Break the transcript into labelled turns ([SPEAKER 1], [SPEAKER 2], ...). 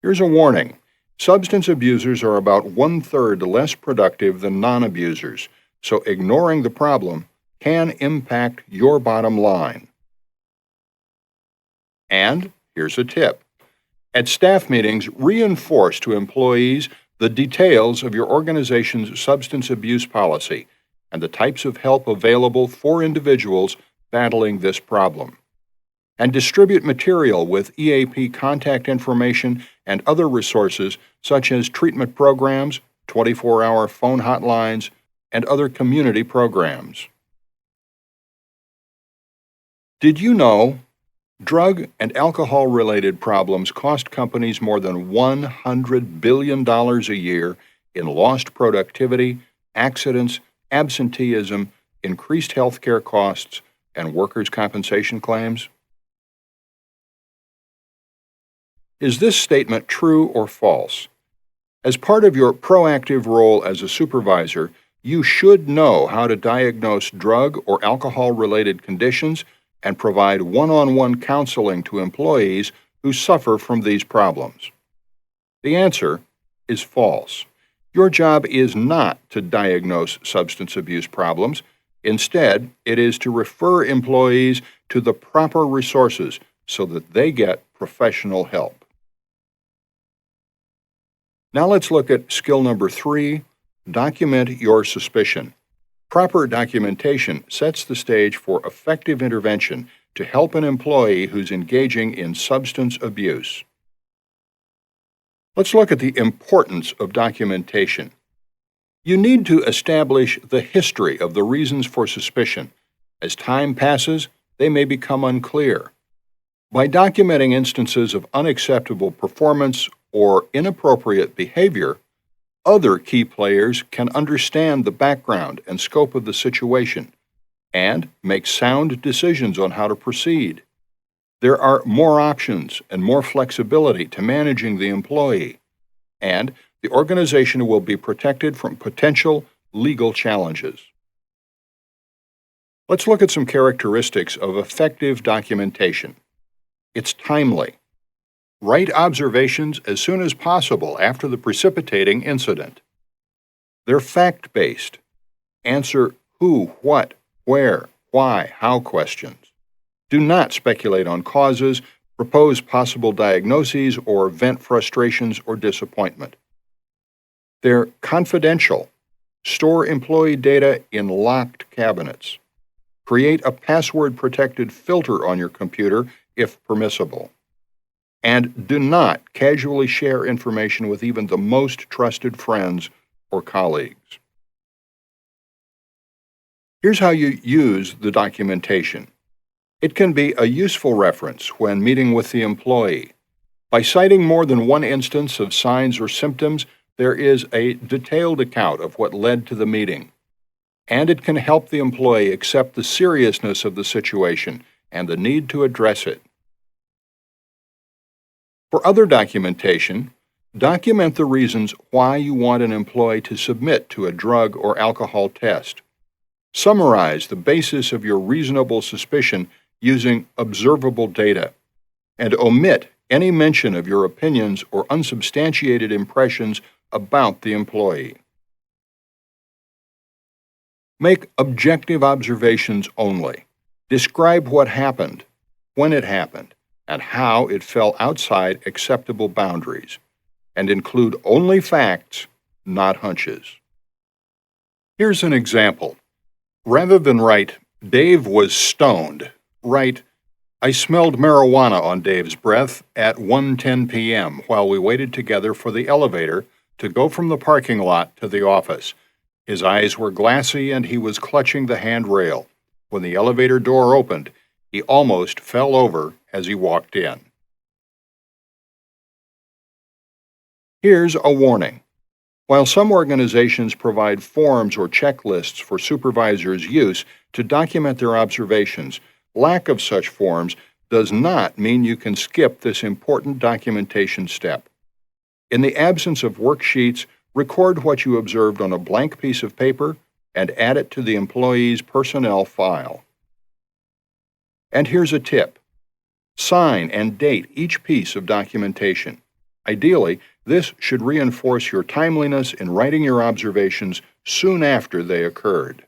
[SPEAKER 1] Here's a warning. Substance abusers are about 1/3 less productive than non-abusers, so ignoring the problem can impact your bottom line. And here's a tip. At staff meetings, reinforce to employees the details of your organization's substance abuse policy and the types of help available for individuals battling this problem. And distribute material with EAP contact information and other resources such as treatment programs, 24-hour phone hotlines, and other community programs. Did you know drug and alcohol-related problems cost companies more than $100 billion a year in lost productivity, accidents, absenteeism, increased healthcare costs, and workers' compensation claims? Is this statement true or false? As part of your proactive role as a supervisor, you should know how to diagnose drug or alcohol-related conditions and provide one-on-one counseling to employees who suffer from these problems. The answer is false. Your job is not to diagnose substance abuse problems. Instead, it is to refer employees to the proper resources so that they get professional help. Now let's look at skill number 3, document your suspicion. Proper documentation sets the stage for effective intervention to help an employee who's engaging in substance abuse. Let's look at the importance of documentation. You need to establish the history of the reasons for suspicion. As time passes, they may become unclear. By documenting instances of unacceptable performance or inappropriate behavior, other key players can understand the background and scope of the situation and make sound decisions on how to proceed. There are more options and more flexibility to managing the employee, and the organization will be protected from potential legal challenges. Let's look at some characteristics of effective documentation. It's timely. Write observations as soon as possible after the precipitating incident. They're fact-based. Answer who, what, where, why, how questions. Do not speculate on causes, propose possible diagnoses, or vent frustrations or disappointment. They're confidential. Store employee data in locked cabinets. Create a password-protected filter on your computer if permissible. And do not casually share information with even the most trusted friends or colleagues. Here's how you use the documentation. It can be a useful reference when meeting with the employee. By citing more than one instance of signs or symptoms, there is a detailed account of what led to the meeting. And it can help the employee accept the seriousness of the situation and the need to address it. For other documentation, document the reasons why you want an employee to submit to a drug or alcohol test. Summarize the basis of your reasonable suspicion using observable data, and omit any mention of your opinions or unsubstantiated impressions about the employee. Make objective observations only. Describe what happened, when it happened, and how it fell outside acceptable boundaries, and include only facts, not hunches. Here's an example. Rather than write, "Dave was stoned," write, "I smelled marijuana on Dave's breath at 1:10 p.m. while we waited together for the elevator to go from the parking lot to the office. His eyes were glassy and he was clutching the handrail. When the elevator door opened, he almost fell over as he walked in." Here's a warning. While some organizations provide forms or checklists for supervisors' use to document their observations, lack of such forms does not mean you can skip this important documentation step. In the absence of worksheets, record what you observed on a blank piece of paper and add it to the employee's personnel file. And here's a tip. Sign and date each piece of documentation. Ideally, this should reinforce your timeliness in writing your observations soon after they occurred.